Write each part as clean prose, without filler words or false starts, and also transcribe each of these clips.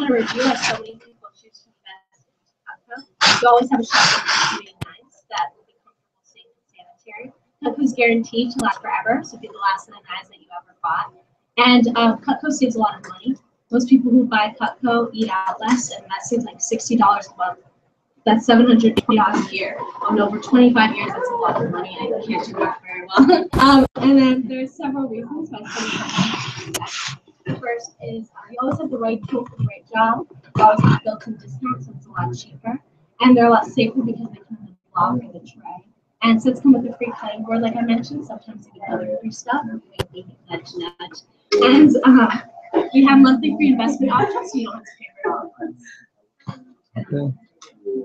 want to review as so many people choose to invest into Cutco. You always have a shop that's really nice that will be comfortable, safe, and sanitary. Cutco's guaranteed to last forever, so it'll be the last set of knives that you ever bought. And Cutco saves a lot of money. Most people who buy Cutco eat out less, and that saves like $60 a month. That's $720 a year. On over 25 years, that's a lot of money, and I can't do that very well. And then there's several reasons why some people do that. The first is you always have the right tool for the right job. You always have built-in discounts, so it's a lot cheaper. And they're a lot safer because they come with the block and the tray. And since come with the free cutting board, like I mentioned, sometimes you get other free stuff. Nudge, nudge. And we have monthly free investment options, so you don't have to pay for it all at once. Okay.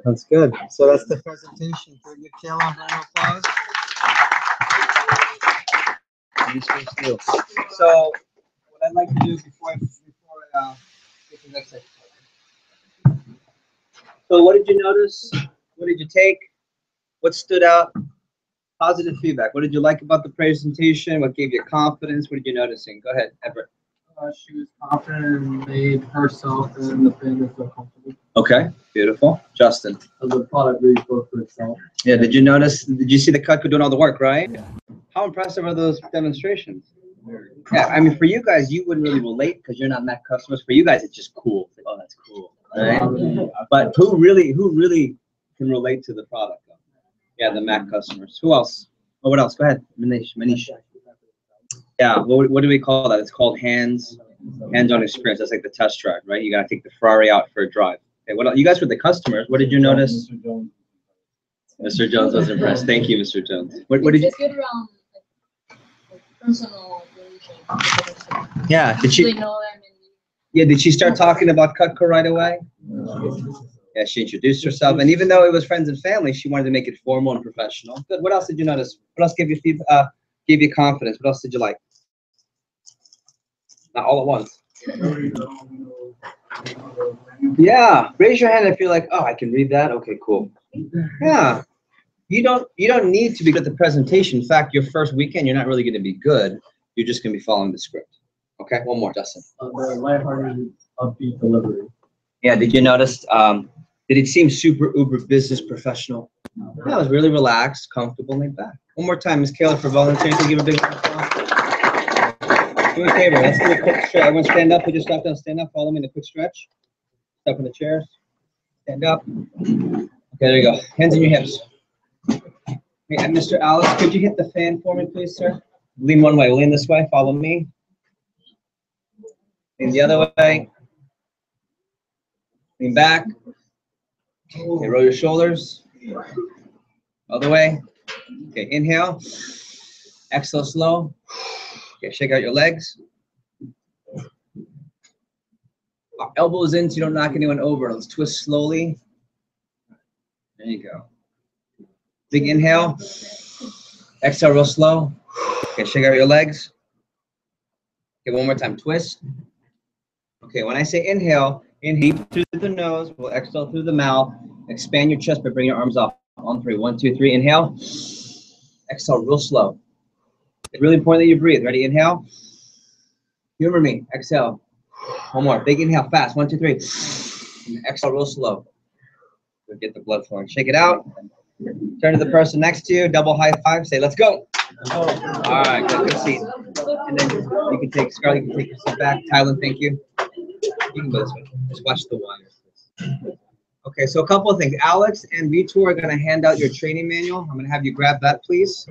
That's good. So that's the presentation. Can we give Kayla a round of applause? So what I'd like to do before I take the next section. So what did you notice? What did you take? What stood out? Positive feedback. What did you like about the presentation? What gave you confidence? What did you noticing? Go ahead, Everett. She was confident and made herself and the family feel comfortable. Okay, beautiful. Justin. The product really spoke for itself. Yeah, did you see the Cutco doing all the work, right? Yeah. How impressive are those demonstrations? Yeah, I mean, for you guys, you wouldn't really relate because you're not Mac customers. For you guys, it's just cool. Like, oh, that's cool. Right? But who really can relate to the product? Yeah, the Mac customers. Who else? Oh, what else? Go ahead, Manish. Yeah, what do we call that? It's called hands-on experience. That's like the test drive, right? You gotta take the Ferrari out for a drive. Okay, what else? You guys were the customers. What did you notice? Mr. Jones was impressed. Thank you, Mr. Jones. What did you? It's good around like personal relationship. Yeah, did she? Yeah, did she start talking about Cutco right away? Yeah, she introduced herself, and even though it was friends and family, she wanted to make it formal and professional. Good. What else did you notice? What else gave you confidence? What else did you like? Not all at once. Yeah, raise your hand if you're like, oh, I can read that. Okay, cool. Yeah, you don't need to be good at the presentation. In fact, your first weekend, you're not really going to be good. You're just going to be following the script. Okay, one more, Justin. The lighthearted, upbeat delivery. Yeah, did you notice? Did it seem super uber business professional? No, it was really relaxed, comfortable, laid back. One more time, Ms. Kayla, for volunteering. Can you give a big round of applause? Do me a favor. Let's do a quick stretch. Everyone stand up. We just stop down. Stand up. Follow me in a quick stretch. Step in the chairs. Stand up. Okay, there you go. Hands in your hips. Hey, and Mr. Alice, could you hit the fan for me, please, sir? Lean one way. Lean this way. Follow me. Lean the other way. Lean back. Okay, roll your shoulders. Other way. Okay, inhale. Exhale slow. Okay, shake out your legs. Elbows in so you don't knock anyone over. Let's twist slowly. There you go. Big inhale. Exhale real slow. Okay, shake out your legs. Okay, one more time. Twist. Okay, when I say inhale, inhale through the nose. We'll exhale through the mouth. Expand your chest by bringing your arms up. On three. 1, 2, 3. Inhale. Exhale real slow. It's really important that you breathe. Ready? Inhale. Humor me. Exhale. One more. Big inhale. Fast. 1, 2, 3. And exhale real slow. You'll get the blood flowing. Shake it out. Turn to the person next to you. Double high five. Say, let's go. All right. Good seat. And then you can take, Scarlett, you can take your seat back. Tylen, thank you. You can go this way. Just watch the wires. Okay, so a couple of things. Alex and Vitor are going to hand out your training manual. I'm going to have you grab that, please.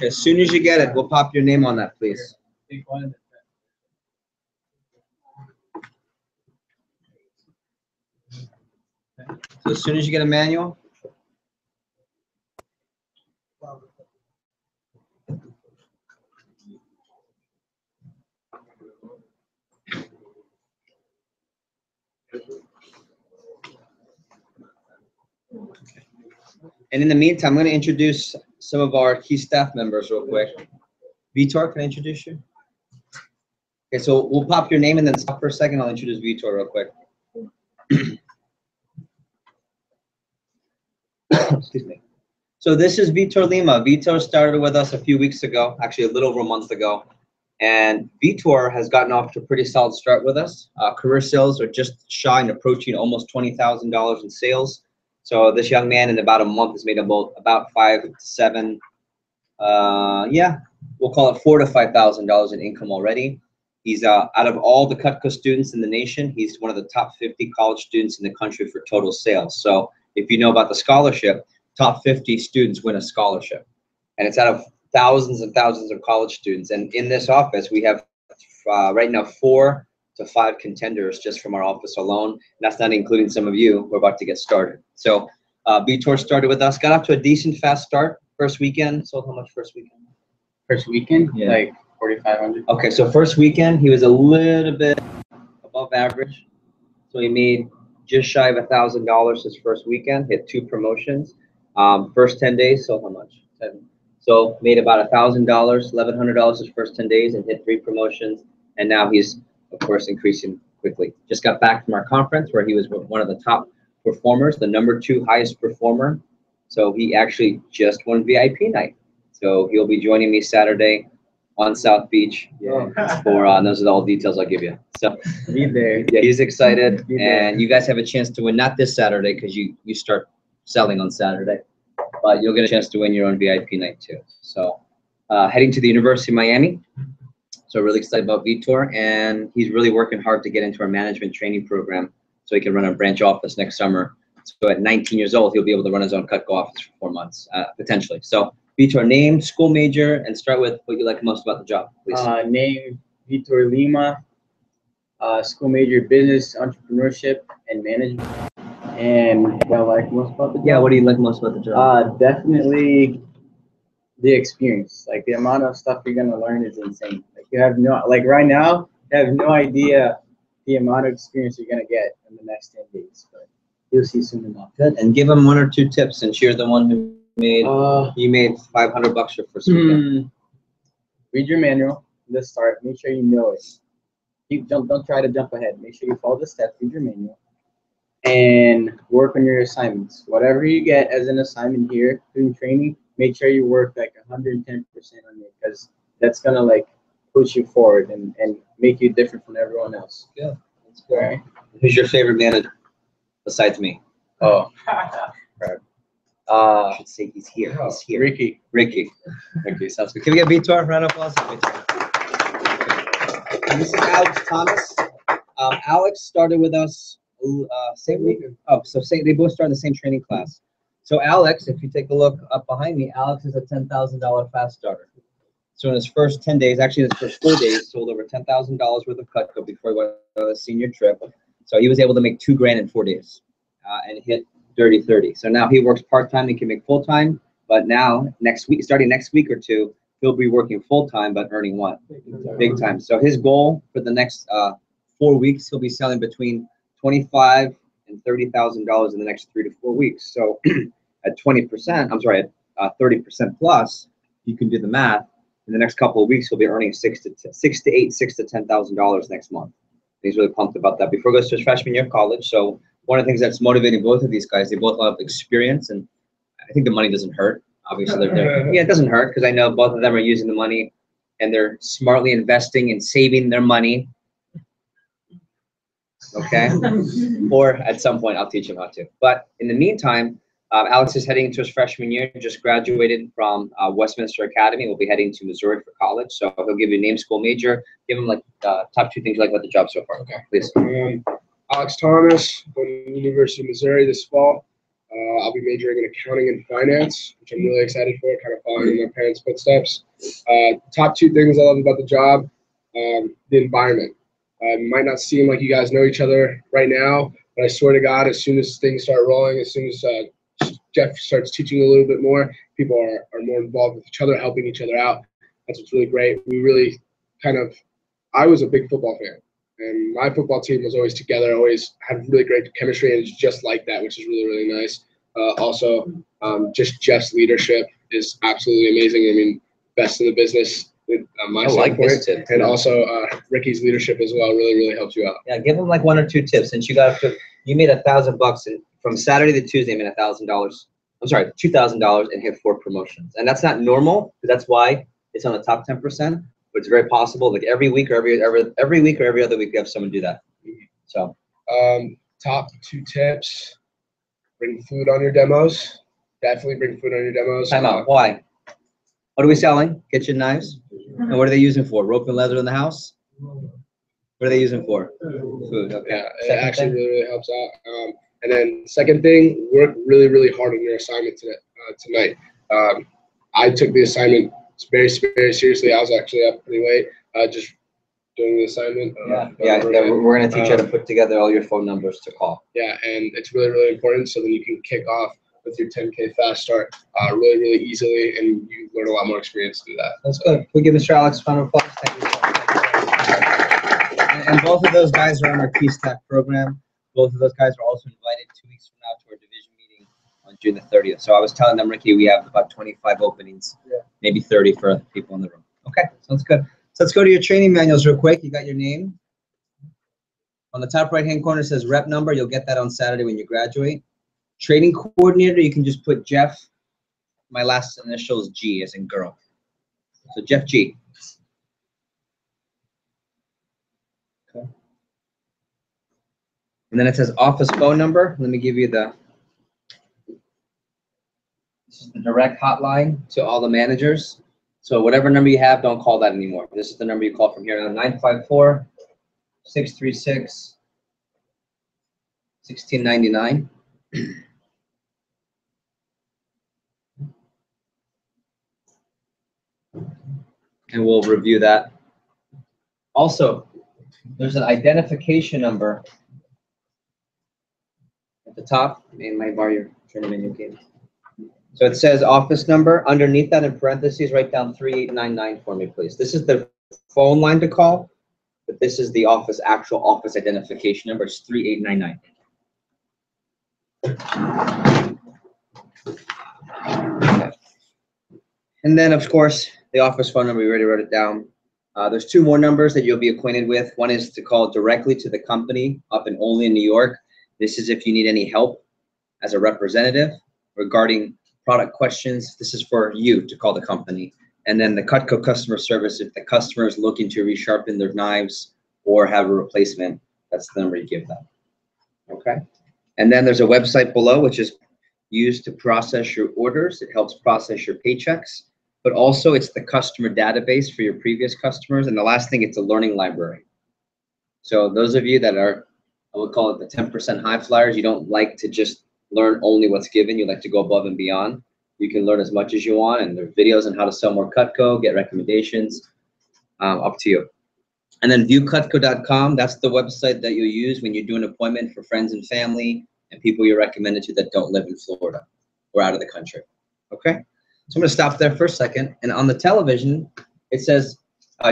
As soon as you get it, we'll pop your name on that, please. So as soon as you get a manual. And in the meantime, I'm going to introduce some of our key staff members real quick. Vitor, can I introduce you? Okay, so we'll pop your name and then stop for a second. I'll introduce Vitor real quick. Excuse me. So this is Vitor Lima. Vitor started with us a few weeks ago, actually a little over a month ago. And Vitor has gotten off to a pretty solid start with us. Career sales are just shy and approaching almost $20,000 in sales. So this young man in about a month has made about 5 to 7, we'll call it $4,000 to $5,000 in income already. He's out of all the Cutco students in the nation, he's one of the top 50 college students in the country for total sales. So if you know about the scholarship, top 50 students win a scholarship. And it's out of thousands and thousands of college students. And in this office, we have right now 4 to 5 contenders just from our office alone. And that's not including some of you who are about to get started. So Vitor started with us, got off to a decent fast start. First weekend, sold how much first weekend? First weekend, Yeah. like 4,500. Okay, so first weekend, he was a little bit above average. So he made just shy of $1,000 his first weekend, hit 2 promotions. First 10 days, sold how much? 7. So made about $1,000, $1,100 his first 10 days and hit 3 promotions. And now he's, of course, increasing quickly. Just got back from our conference where he was one of the top performers, the #2 highest performer. So he actually just won VIP night. So he'll be joining me Saturday on South Beach for those are all details I'll give you. So Be there. yeah, he's excited, Be there. and you guys have a chance to win, not this Saturday because you start selling on Saturday, but you'll get a chance to win your own VIP night too. So heading to the University of Miami. So really excited about Vitor, and he's really working hard to get into our management training program so he can run a branch office next summer. So at 19 years old, he'll be able to run his own Cutco office for 4 months, potentially. So Vitor, name, school major, and start with what you like most about the job, please. Name Vitor Lima. School major business, entrepreneurship, and management. And what I like most about the job? Yeah, what do you like most about the job? Definitely the experience. Like the amount of stuff you're gonna learn is insane. Like you have right now, you have no idea the amount of experience you're gonna get in the next 10 days. But you'll see soon enough. Good. And give him 1 or 2 tips since you're the one who made you made $500 your first weekend. Read your manual. Let's start. Make sure you know it. Don't try to jump ahead. Make sure you follow the steps. Read your manual. And work on your assignments. Whatever you get as an assignment here doing training, make sure you work like 110% on it because that's gonna like push you forward and make you different from everyone else. Good. That's good. Right? Who's your favorite manager besides me? Oh. I should say he's here. He's here. Ricky. Ricky, sounds good. Can we get Vitor? Round of applause. And this is Alex Thomas. Alex started with us same week. Oh, so they both started the same training class. So Alex, if you take a look up behind me, Alex is a $10,000 fast starter. So in his first 10 days, actually in his first 4 days, sold over $10,000 worth of Cutco before he went on a senior trip. So he was able to make $2 grand in 4 days and hit dirty 30. So now he works part-time, he can make full-time, but now starting next week or 2, he'll be working full-time, but earning what? Big time. So his goal for the next 4 weeks, he'll be selling between $25,000 and $30,000 in the next 3 to 4 weeks. So at 30% plus, you can do the math. In the next couple of weeks, he'll be earning $6,000 to $10,000 next month. He's really pumped about that before he goes to his freshman year of college. So one of the things that's motivating both of these guys, they both have experience, and I think the money doesn't hurt. Obviously, it doesn't hurt because I know both of them are using the money and they're smartly investing and saving their money. Okay, or at some point I'll teach him how to. But in the meantime, Alex is heading into his freshman year. Just graduated from Westminster Academy. We'll be heading to Missouri for college. So he'll give you a name, school, major. Give him like top 2 things you like about the job so far. Okay, please. Alex Thomas, going to the University of Missouri this fall. I'll be majoring in accounting and finance, which I'm really excited for, kind of following in my parents' footsteps. Top 2 things I love about the job, the environment. It might not seem like you guys know each other right now, but I swear to God, as soon as things start rolling, as soon as Jeff starts teaching a little bit more, people are more involved with each other, helping each other out. That's what's really great. We really I was a big football fan, and my football team was always together, always had really great chemistry, and it's just like that, which is really, really nice. Also, just Jeff's leadership is absolutely amazing. I mean, best in the business. My standpoint, and also Ricky's leadership as well really, really helps you out. Yeah, give him like 1 or 2 tips since you made $1,000 and from Saturday to Tuesday, you made $1,000 I'm sorry, $2,000 and hit 4 promotions. And that's not normal, but that's why it's on the top 10%. But it's very possible, like every week or every week or every other week, we have someone do that. So, top 2 tips: bring food on your demos. Definitely bring food on your demos. time out. Why? What are we selling? Kitchen knives. And what are they using for? Rope and leather in the house? What are they using for? Food. Okay. Yeah, it Second actually thing? really helps out. And then second thing, work really, really hard on your assignment tonight. I took the assignment very, very seriously. I was actually up pretty late, just doing the assignment. We're going to teach you how to put together all your phone numbers to call. Yeah, and it's really, really important. So then you can kick off with your 10K fast start really, really easily, and you learn a lot more experience through that. That's good. We'll give Mr. Alex a round of applause. Thank you. And both of those guys are on our T-Stack program. Both of those guys are also invited 2 weeks from now to our division meeting on June the 30th. So I was telling them, Ricky, we have about 25 openings, maybe 30 for people in the room. Okay, sounds good. So let's go to your training manuals real quick. You got your name. On the top right-hand corner, it says rep number. You'll get that on Saturday when you graduate. Training coordinator, you can just put Jeff. My last initial is G, as in girl. So Jeff G. Okay. And then it says office phone number. Let me give you this is the direct hotline to all the managers. So whatever number you have, don't call that anymore. This is the number you call from here on, 954-636-1699. And we'll review that. Also, there's an identification number at the top. May I borrow your training menu, Kate? So it says office number. Underneath that, in parentheses, write down 3899 for me, please. This is the phone line to call, but this is the actual office identification number. It's 3899. Okay. And then, of course, the office phone number, we already wrote it down. There's 2 more numbers that you'll be acquainted with. One is to call directly to the company up and only in New York. This is if you need any help as a representative regarding product questions. This is for you to call the company. And then the Cutco customer service, if the customer is looking to resharpen their knives or have a replacement, that's the number you give them. Okay. And then there's a website below, which is used to process your orders. It helps process your paychecks. But also it's the customer database for your previous customers. And the last thing, it's a learning library. So those of you that are, I would call it the 10% high flyers, you don't like to just learn only what's given. You like to go above and beyond. You can learn as much as you want. And there are videos on how to sell more Cutco, get recommendations, up to you. And then viewcutco.com, that's the website that you use when you do an appointment for friends and family and people you're recommended to that don't live in Florida or out of the country. Okay? So I'm going to stop there for a second. And on the television, it says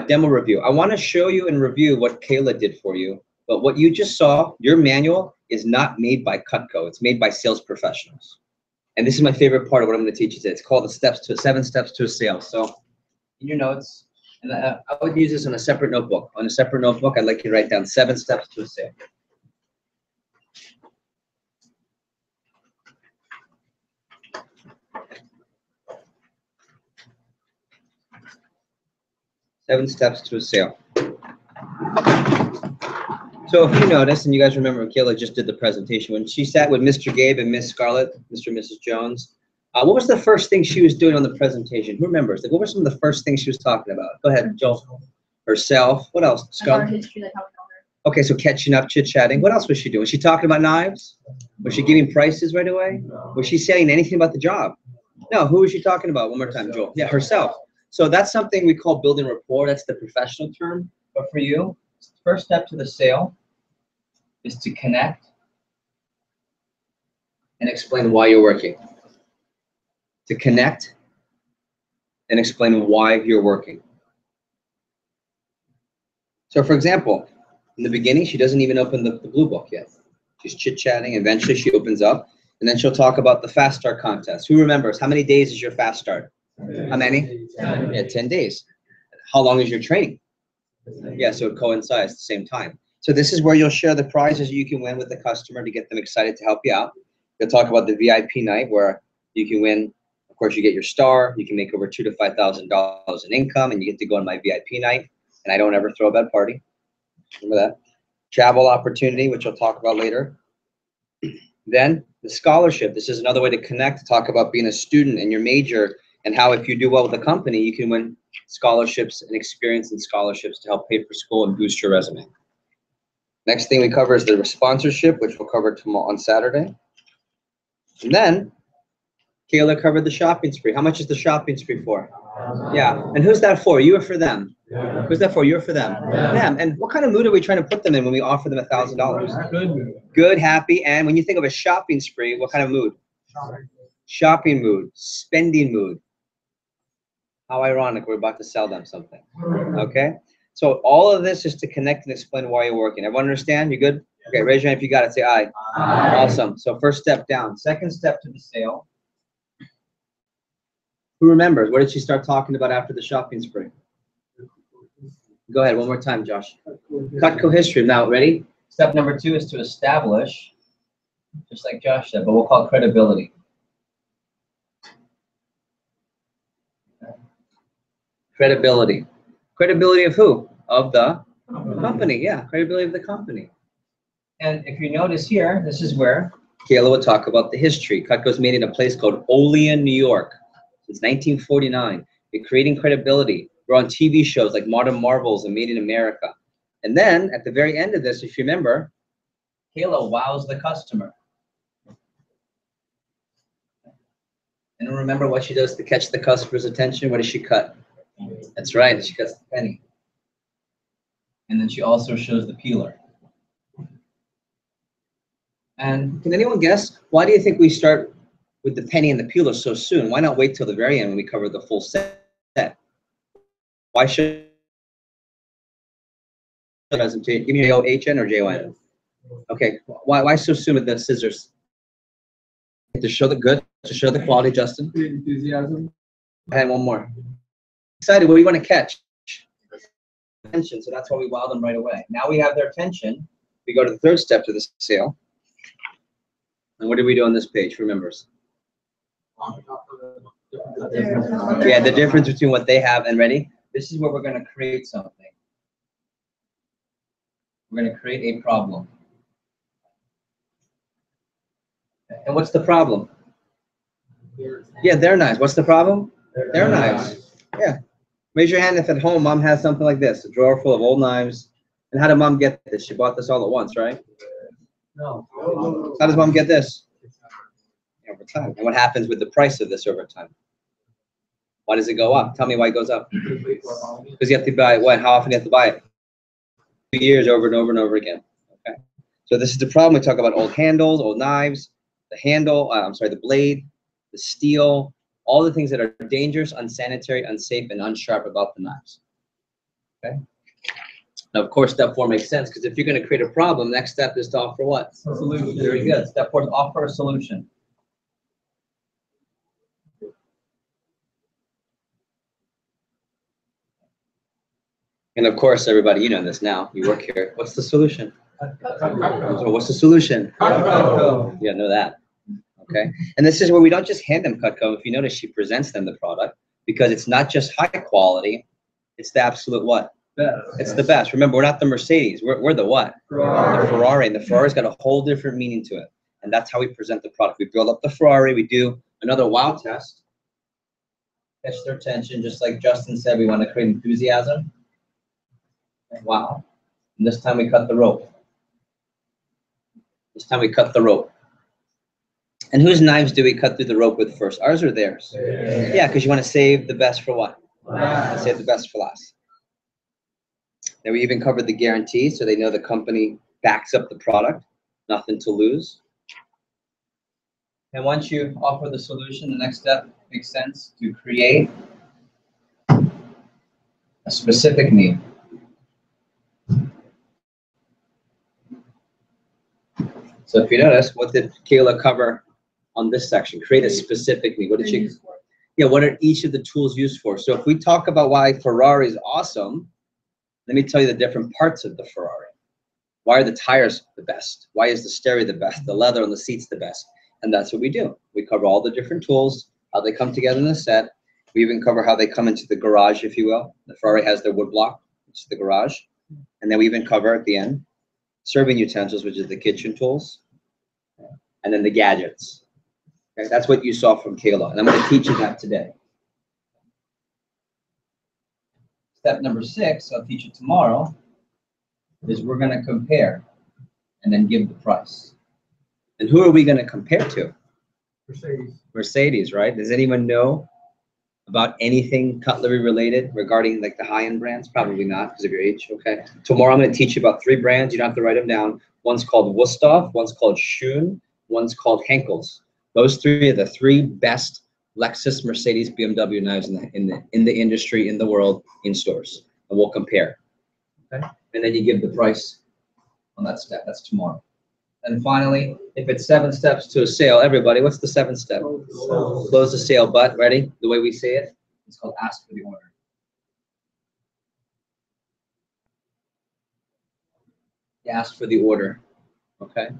demo review. I want to show you and review what Kayla did for you. But what you just saw, your manual is not made by Cutco. It's made by sales professionals. And this is my favorite part of what I'm going to teach you today. It's called the 7 steps to a sale. So in your notes, and I would use this on a separate notebook. On a separate notebook, I'd like you to write down 7 steps to a sale. Seven steps to a sale. So if you notice, and you guys remember Kayla just did the presentation, when she sat with Mr. Gabe and Miss Scarlett, Mr. and Mrs. Jones, what was the first thing she was doing on the presentation? Who remembers? Like, what were some of the first things she was talking about? Go ahead, Joel. Herself. What else? Scarlett? History, like how we know her. Okay, so catching up, chit-chatting. What else was she doing? Was she talking about knives? Was she giving prices right away? Was she saying anything about the job? No, who was she talking about? One more time, Joel. Yeah, herself. So that's something we call building rapport. That's the professional term. But for you, first step to the sale is to connect and explain why you're working. To connect and explain why you're working. So for example, in the beginning, she doesn't even open the blue book yet. She's chit-chatting. Eventually, she opens up, and then she'll talk about the Fast Start contest. Who remembers? How many days is your Fast Start? How many? 10. Yeah, 10 days. How long is your training? Yeah, so it coincides at the same time. So this is where you'll share the prizes you can win with the customer to get them excited to help you out. You'll talk about the VIP night where You can win. Of course, you get your star. You can make over $2,000 to $5,000 in income, and you get to go on my VIP night. And I don't ever throw a bed party. Remember that. Travel opportunity, which I'll talk about later. Then the scholarship. This is another way to connect, to talk about being a student and your major, and how if you do well with the company, you can win scholarships and experience in scholarships to help pay for school and boost your resume. Next thing we cover is the sponsorship, which we'll cover tomorrow on Saturday. And then Kayla covered the shopping spree. How much is the shopping spree for? Yeah. And who's that for? You or for them? Yeah. Who's that for? You or for them? Yeah. Them. And what kind of mood are we trying to put them in when we offer them $1,000? Good. Good, happy. And when you think of a shopping spree, what kind of mood? Shopping mood, spending mood. How ironic, we're about to sell them something. Okay? So all of this is to connect and explain why you're working. Everyone understand? You good? Okay, raise your hand if you got it. Say aye. Aye. Awesome. So first step down. Second step to the sale. Who remembers? What did she start talking about after the shopping spree? Go ahead, one more time, Josh. Cutco history. Now, ready? Step number 2 is to establish, just like Josh said, but we'll call it credibility. Credibility. Credibility of who? Of the company. Yeah, credibility of the company. And if you notice here, this is where Kayla will talk about the history. Cutco's made in a place called Olean, New York. Since 1949. You're creating credibility. We're on TV shows like Modern Marvels and Made in America. And then at the very end of this, if you remember, Kayla wows the customer. And remember what she does to catch the customer's attention? What does she cut? That's right, she cuts the penny. And then she also shows the peeler. And can anyone guess, why do you think we start with the penny and the peeler so soon? Why not wait till the very end when we cover the full set? Why should presentation? Give me J-O-H-N or J-O-N? Okay, why so soon with the scissors? To show the good, to show the quality, Justin. Enthusiasm. And one more. Excited, what do you want to catch? Attention, so that's why we wow them right away. Now we have their attention. We go to the third step to the sale. And what did we do on this page for members? Yeah, the difference between what they have and ready. This is where we're going to create something. We're going to create a problem. And what's the problem? Yeah, their knives. What's the problem? Their knives. Yeah. Raise your hand if at home mom has something like this, a drawer full of old knives. And how did mom get this? She bought this all at once, right? No. How does mom get this? Over time. And what happens with the price of this over time? Why does it go up? Tell me why it goes up. Because you have to buy it. What? How often do you have to buy it? 2 years over and over and over again. Okay. So this is the problem. We talk about old handles, old knives, the handle, the blade, the steel, all the things that are dangerous, unsanitary, unsafe, and unsharp about the knives. Okay. Now, of course, step 4 makes sense because if you're going to create a problem, next step is to offer what? Solution. Very good. Step 4 is offer a solution. And of course, everybody, you know this now. You work here. What's the solution? So what's the solution? Cutco. Yeah, know that. Okay. And this is where we don't just hand them Cutco. If you notice, she presents them the product because it's not just high quality. It's the absolute what? Best. It's the best. Remember, we're not the Mercedes. We're the what? Ferrari. The Ferrari. And the Ferrari's got a whole different meaning to it. And that's how we present the product. We build up the Ferrari. We do another wow test. Catch their attention. Just like Justin said, we want to create enthusiasm. Wow. And this time we cut the rope. This time we cut the rope. And whose knives do we cut through the rope with first? Ours or theirs? Yeah, because you want to save the best for what? Last. Save the best for last. Then we even covered the guarantee, so they know the company backs up the product. Nothing to lose. And once you offer the solution, the next step makes sense to create a specific need. So if you notice, what did Kayla cover on this section? Create a specific need. What did she? Yeah, what are each of the tools used for? So if we talk about why Ferrari is awesome, let me tell you the different parts of the Ferrari. Why are the tires the best? Why is the stereo the best? The leather on the seats the best? And that's what we do. We cover all the different tools, how they come together in the set. We even cover how they come into the garage, if you will. The Ferrari has their wood block, which is the garage. And then we even cover at the end serving utensils, which is the kitchen tools, and then the gadgets. Okay, that's what you saw from Kayla. And I'm going to teach you that today. Step number 6, I'll teach you tomorrow, is we're going to compare and then give the price. And who are we going to compare to? Mercedes. Mercedes, right? Does anyone know about anything cutlery related regarding like the high-end brands? Probably not because of your age, okay? Tomorrow I'm going to teach you about 3 brands. You don't have to write them down. One's called Wusthof, one's called Schön, one's called Henkel's. Those 3 are the 3 best Lexus, Mercedes, BMW knives in the industry, in the world, in stores. And we'll compare, okay? And then you give the price on that step. That's tomorrow. And finally, if it's 7 steps to a sale, everybody, what's the 7th step? Close the sale. But ready? The way we say it, it's called ask for the order. You ask for the order. Okay.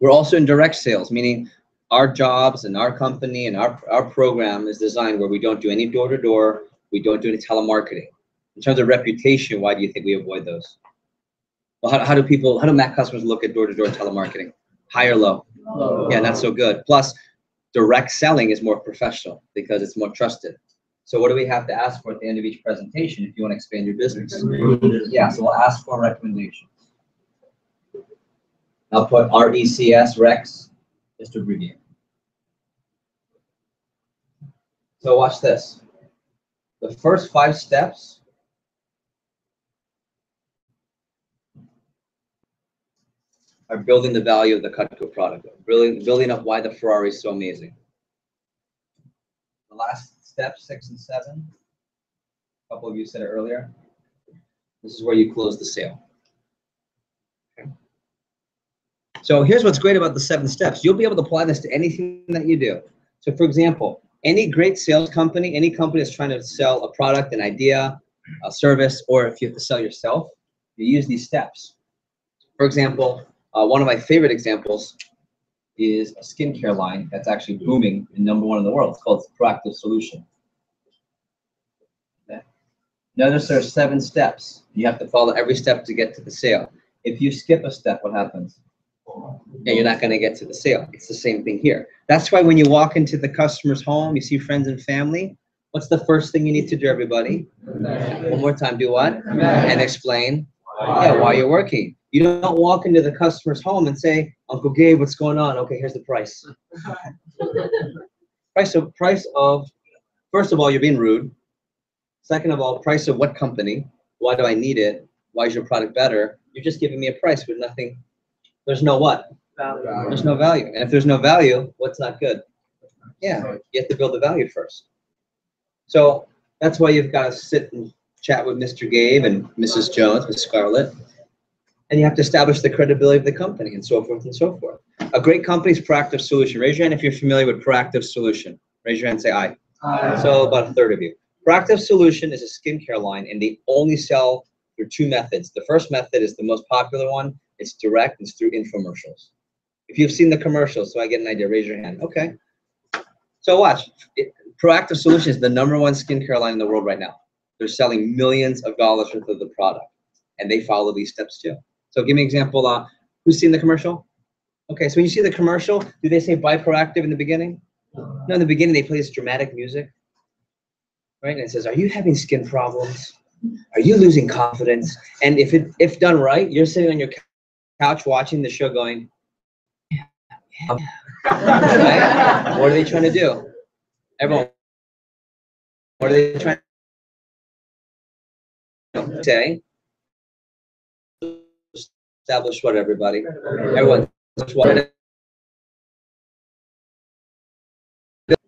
We're also in direct sales, meaning our jobs and our company and our program is designed where we don't do any door-to-door. We don't do any telemarketing. In terms of reputation, why do you think we avoid those? Well, how do Mac customers look at door-to-door telemarketing? High or low? Low. Yeah, not so good. Plus, direct selling is more professional because it's more trusted. So what do we have to ask for at the end of each presentation if you want to expand your business? Yeah, so we'll ask for recommendations. I'll put RECS, Rex, just to abbreviate. So watch this. The first 5 steps are building the value of the Cutco product, building up why the Ferrari is so amazing. The last step, 6 and 7, a couple of you said it earlier, this is where you close the sale. Okay. So here's what's great about the 7 steps. You'll be able to apply this to anything that you do. So for example, any great sales company, any company that's trying to sell a product, an idea, a service, or if you have to sell yourself, you use these steps. For example, one of my favorite examples is a skincare line that's actually booming and #1 in the world. It's called Proactive Solution. Okay. Notice there are 7 steps. You have to follow every step to get to the sale. If you skip a step, what happens? Yeah, you're not going to get to the sale. It's the same thing here. That's why when you walk into the customer's home, you see friends and family, what's the first thing you need to do, everybody? One more time, do what? And explain why you're working. You don't walk into the customer's home and say, Uncle Gabe, what's going on? Okay, here's the price. Price of, first of all, you're being rude. Second of all, price of what company? Why do I need it? Why is your product better? You're just giving me a price with nothing. There's no what? Value. There's no value. And if there's no value, what's not good? Yeah, you have to build the value first. So that's why you've got to sit and chat with Mr. Gabe and Mrs. Jones, Miss Scarlett. And you have to establish the credibility of the company and so forth and so forth. A great company is Proactive Solution. Raise your hand if you're familiar with Proactive Solution. Raise your hand and say aye. Aye. So about a third of you. Proactive Solution is a skincare line, and they only sell through 2 methods. The first method is the most popular one. It's direct. It's through infomercials. If you've seen the commercials, so I get an idea, raise your hand. Okay. So watch. Proactive Solution is the #1 skincare line in the world right now. They're selling millions of dollars worth of the product, and they follow these steps too. So give me an example. Who's seen the commercial? Okay, so when you see the commercial, do they say buy Proactive in the beginning? No, in the beginning they play this dramatic music, right? And it says, are you having skin problems? Are you losing confidence? And if done right, you're sitting on your couch watching the show going, right? What are they trying to do? Everyone, what are they trying to say? Establish what, everybody? Everyone, what?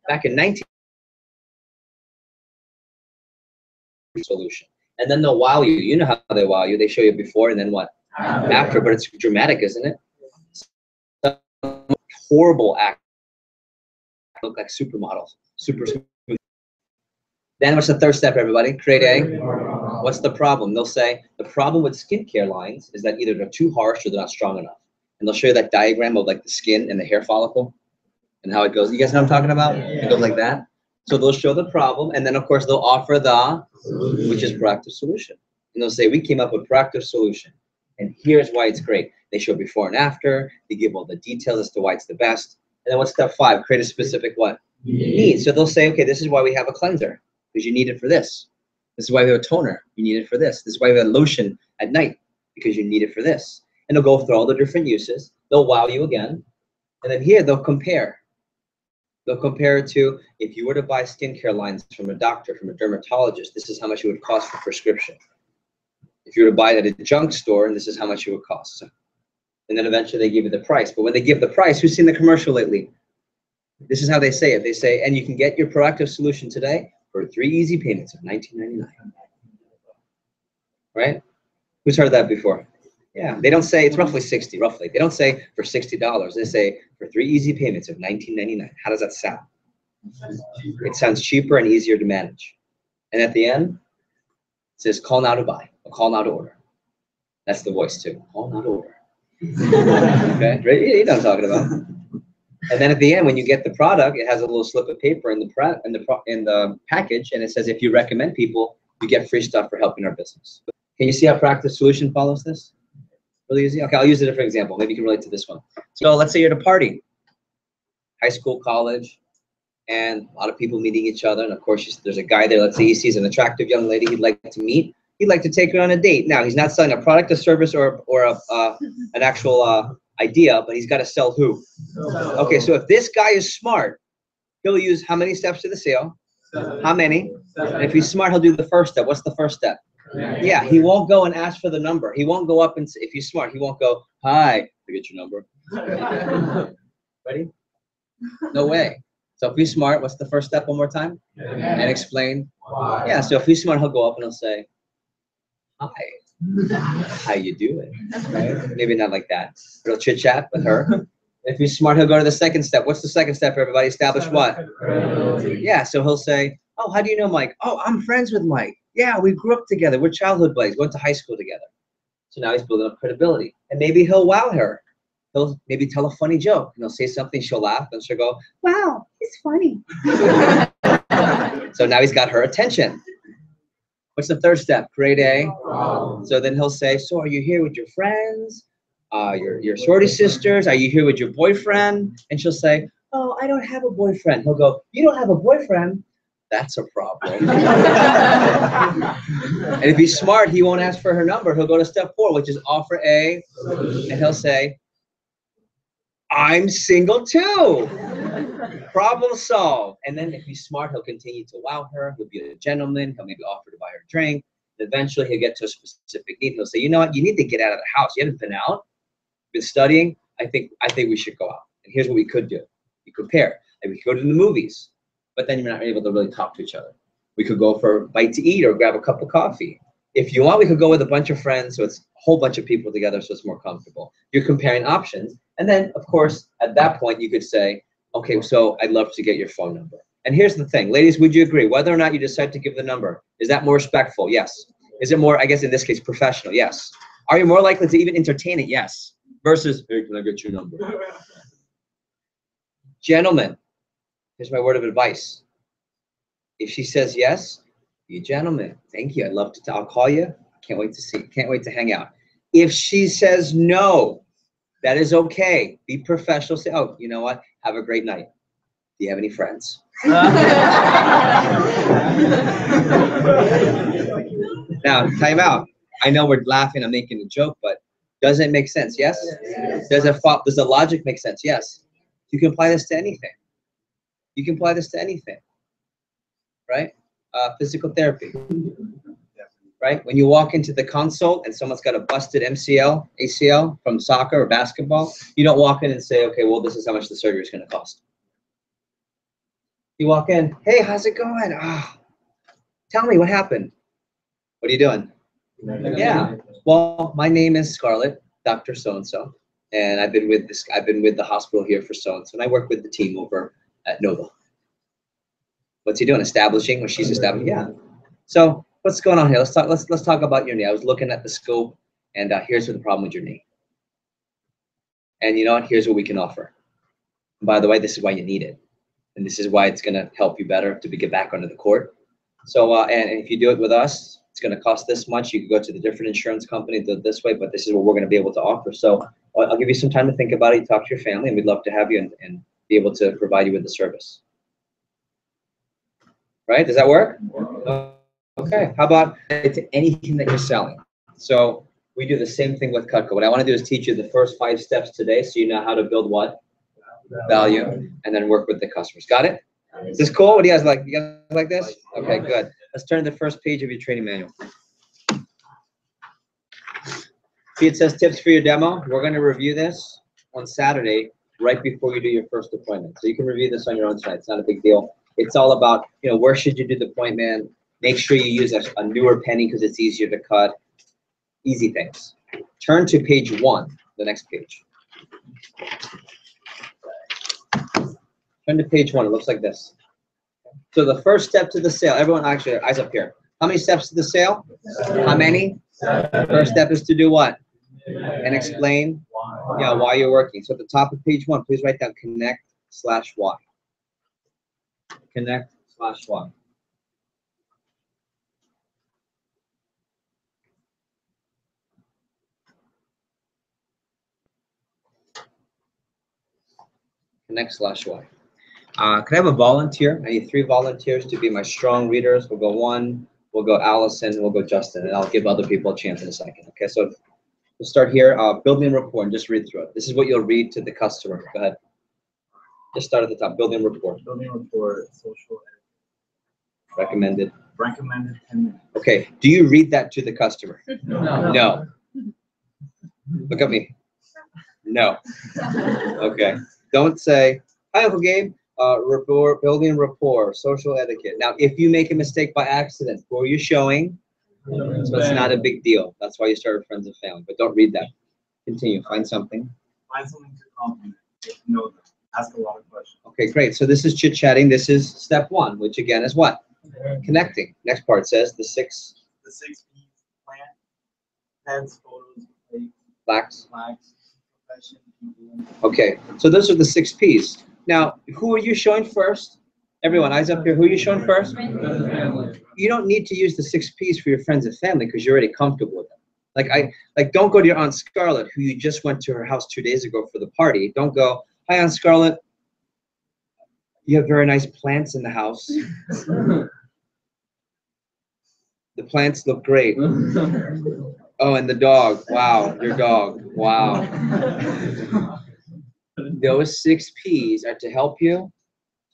Back in 19 solution. And then they'll wow you. You know how they wow you. They show you before and then what? After, but it's dramatic, isn't it? Horrible act. Look like supermodels. Super smooth. Then what's the third step, everybody? Create a. What's the problem? They'll say the problem with skincare lines is that either they're too harsh or they're not strong enough. And they'll show you that diagram of like the skin and the hair follicle. and how it goes. You guys know what I'm talking about? It goes like that. So they'll show the problem, and then of course they'll offer the, which is proactive solution. And they'll say, we came up with proactive solution, and here's why it's great. They show before and after. They give all the details as to why it's the best. And then what's step 5? Create a specific what? Need. So they'll say, okay, this is why we have a cleanser, because you need it for this. This is why we have a toner. You need it for this. This is why we have a lotion at night, because you need it for this. And they'll go through all the different uses. They'll wow you again. And then here they'll compare. They'll compare it to, if you were to buy skincare lines from a doctor, from a dermatologist, this is how much it would cost for prescription. If you were to buy it at a junk store, and this is how much it would cost. And then eventually they give you the price. But when they give the price, who's seen the commercial lately? This is how they say it. They say, and you can get your proactive solution today for 3 easy payments of $19.99. Right? Who's heard that before? Yeah, they don't say, it's roughly 60, roughly. They don't say for $60. They say for 3 easy payments of $19.99. How does that sound? It sounds cheaper and easier to manage. And at the end, it says call now to buy, or call now to order. That's the voice too. Call now to order. Okay, you know what I'm talking about. And then at the end, when you get the product, it has a little slip of paper in the package, and it says if you recommend people, you get free stuff for helping our business. Can you see how Practice Solution follows this? Really easy? Okay, I'll use a different example. Maybe you can relate to this one. So let's say you're at a party, high school, college, and a lot of people meeting each other. And of course, there's a guy there. Let's say he sees an attractive young lady he'd like to meet. He'd like to take her on a date. Now, he's not selling a product, a service, or an actual idea, but he's got to sell who? Okay, so if this guy is smart, he'll use how many steps to the sale? How many? And if he's smart, he'll do the first step. What's the first step? Yeah, he won't go and ask for the number. He won't go up and say, if he's smart, he won't go, hi, I get your number. Ready? No way. So if he's smart, what's the first step one more time? And explain. Yeah, so if he's smart, he'll go up and he'll say, hi, how you doing? Right? Maybe not like that. But he'll chit chat with her. If he's smart, he'll go to the second step. What's the second step, everybody? Establish what? Yeah, so he'll say, oh, how do you know Mike? Oh, I'm friends with Mike. Yeah, we grew up together. We're childhood buddies. Went to high school together. So now he's building up credibility. And maybe he'll wow her. He'll maybe tell a funny joke. And he'll say something, she'll laugh, and she'll go, wow, it's funny. So now he's got her attention. What's the third step? Create a. So then he'll say, so are you here with your friends? Your sorority sisters? Are you here with your boyfriend? And she'll say, oh, I don't have a boyfriend. He'll go, you don't have a boyfriend? That's a problem. And if he's smart, he won't ask for her number. He'll go to step 4, which is offer a. And he'll say, I'm single too. Problem solved. And then if he's smart, he'll continue to wow her. He'll be a gentleman. He'll maybe offer to buy her a drink. Eventually, he'll get to a specific need. He'll say, you know what? You need to get out of the house. You haven't been out. Been studying. I think we should go out. And here's what we could do. We could pair. Like we could go to the movies. But then you're not able to really talk to each other. We could go for a bite to eat or grab a cup of coffee. If you want, we could go with a bunch of friends, so it's a whole bunch of people together, so it's more comfortable. You're comparing options. And then, of course, at that point, you could say, okay, so I'd love to get your phone number. And here's the thing. Ladies, would you agree? Whether or not you decide to give the number, is that more respectful? Yes. Is it more, I guess in this case, professional? Yes. Are you more likely to even entertain it? Yes. Versus, hey, can I get your number? Gentlemen, here's my word of advice. If she says yes, be a gentleman. Thank you. I'd love to. I'll call you. Can't wait to see. Can't wait to hang out. If she says no, that is okay. Be professional. Say, oh, you know what? Have a great night. Do you have any friends? Now, time out. I know we're laughing. I'm making a joke, but does it make sense? Yes. Does the logic make sense? Yes. You can apply this to anything. You can apply this to anything. Right? Physical therapy. Right? When you walk into the consult and someone's got a busted MCL, ACL from soccer or basketball, you don't walk in and say, okay, well, this is how much the surgery is going to cost. You walk in, hey, how's it going? Tell me what happened. What are you doing? Yeah. Well, my name is Scarlett, Dr. So-and-so, and I've been with the hospital here for so-and-so, and I work with the team over at Nova. What's he doing? Establishing, or she's establishing? Yeah. So what's going on here? Let's talk about your knee. I was looking at the scope, and here's what the problem with your knee. And you know what? Here's what we can offer. And by the way, this is why you need it. And this is why it's going to help you better to get back onto the court. So, and if you do it with us, it's going to cost this much. You can go to the different insurance company, do it this way, but this is what we're going to be able to offer. So I'll give you some time to think about it. You talk to your family, and we'd love to have you and be able to provide you with the service. Right? Does that work? Okay. How about it's anything that you're selling? So we do the same thing with Cutco. What I want to do is teach you the first 5 steps today so you know how to build what? Value, and then work with the customers. Got it? Is this cool? What do you guys like? You guys like this? Okay, good. Let's turn to the first page of your training manual. See, it says tips for your demo. We're going to review this on Saturday right before you do your first appointment. So you can review this on your own site. It's not a big deal. It's all about, where should you do the appointment? Make sure you use a newer penny because it's easier to cut. Easy things. Turn to page 1, the next page. Turn to page 1. It looks like this. So the first step to the sale, everyone actually, eyes up here. How many steps to the sale? How many? First step is to do what? And explain why you're working. So at the top of page 1, please write down connect/why. Connect/why. Connect/why. Can I have a volunteer? I need 3 volunteers to be my strong readers. We'll go 1, we'll go Allison, we'll go Justin, and I'll give other people a chance in a second. Okay, so we'll start here. Building rapport, and just read through it. This is what you'll read to the customer. Go ahead. Just start at the top. Building rapport. Building rapport, social Recommended. recommended 10 minutes. Okay, do you read that to the customer? No. Look at me. No. Okay. Don't say, hi, Uncle Gabe. Rapport, building rapport, social etiquette. Now, if you make a mistake by accident, who are you showing? So it's not a big deal. That's why you start with friends and family. But don't read that. Continue. Find something. Find something to compliment. Get to know them. Ask a lot of questions. Okay, great. So this is chit-chatting. This is step 1, which again is what? Connecting. Next part says the 6 P's: plant, pets, photos, plates, plaques. profession, people. Okay, so those are the 6 P's. Now, who are you showing first? Everyone, eyes up here. Who are you showing first? You don't need to use the 6 P's for your friends and family because you're already comfortable with them. Like don't go to your Aunt Scarlett, who you just went to her house 2 days ago for the party. Don't go, hi, Aunt Scarlett. You have very nice plants in the house. The plants look great. Oh, and the dog. Wow, your dog. Wow. Those 6 P's are to help you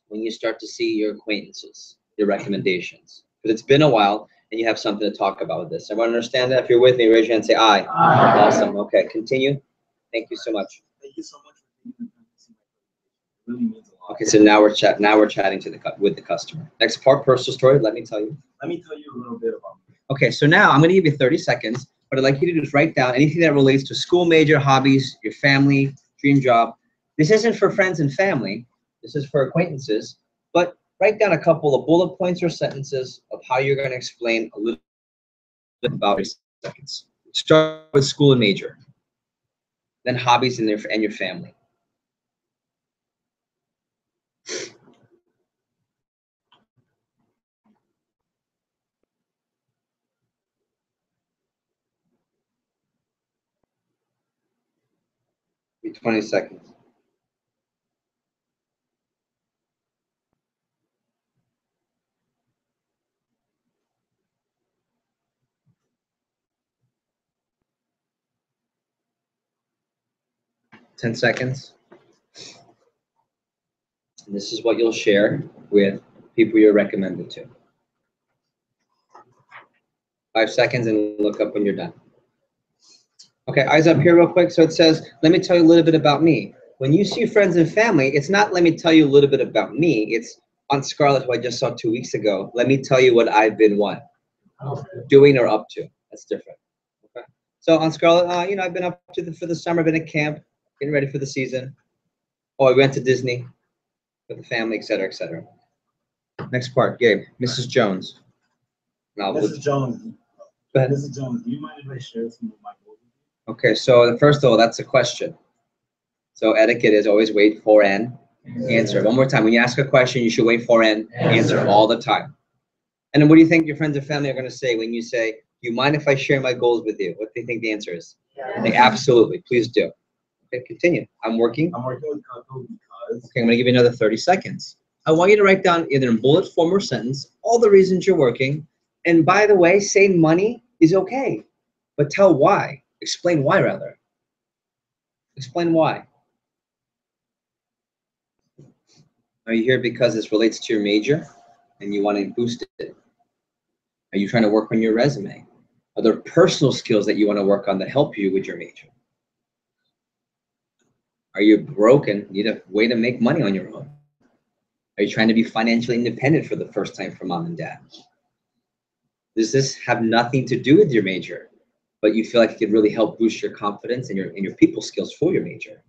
when you start to see your acquaintances, your recommendations. Because it's been a while and you have something to talk about with this. Everyone understand that? If you're with me, raise your hand and say aye. Aye. Awesome. Okay, continue. Thank you so much. Thank you so much for taking the time to see my presentation. It really means a lot. Okay, so now we're chatting with the customer. Next part, personal story. Let me tell you. Let me tell you a little bit about me. Okay, so now I'm going to give you 30 seconds. What I'd like you to do is write down anything that relates to school major, hobbies, your family, dream job. This isn't for friends and family. This is for acquaintances. But write down a couple of bullet points or sentences of how you're going to explain a little bit about your seconds. Start with school and major, then hobbies and your family. Be 20 seconds. Ten seconds. And this is what you'll share with people you're recommended to. 5 seconds and look up when you're done. Okay, eyes up here real quick. So it says, let me tell you a little bit about me. When you see friends and family, it's not let me tell you a little bit about me. It's Aunt Scarlett, who I just saw 2 weeks ago. Let me tell you what I've been doing or up to. That's different. Okay. So Aunt Scarlett, I've been up to for the summer, been at camp, getting ready for the season. Oh, I went to Disney with the family, et cetera, et cetera. Next part, Gabe, Mrs. Jones. Mrs. Jones. Go ahead. Mrs. Jones, do you mind if I share some of my goals with you? Okay, so first of all, that's a question. So etiquette is always wait for an Answer. One more time. When you ask a question, you should wait for an answer all the time. And then what do you think your friends and family are going to say when you say, do you mind if I share my goals with you? What do you think the answer is? Yeah. They absolutely. Please do. Okay, continue. I'm working. I'm working with Coco because. Okay, I'm going to give you another 30 seconds. I want you to write down either in bullet form or sentence all the reasons you're working. And by the way, saying money is okay, but tell why. Explain why, rather. Explain why. Are you here because this relates to your major and you want to boost it? Are you trying to work on your resume? Are there personal skills that you want to work on that help you with your major? Are you broken? Need a way to make money on your own? Are you trying to be financially independent for the first time for mom and dad? Does this have nothing to do with your major, but you feel like it could really help boost your confidence and your people skills for your major?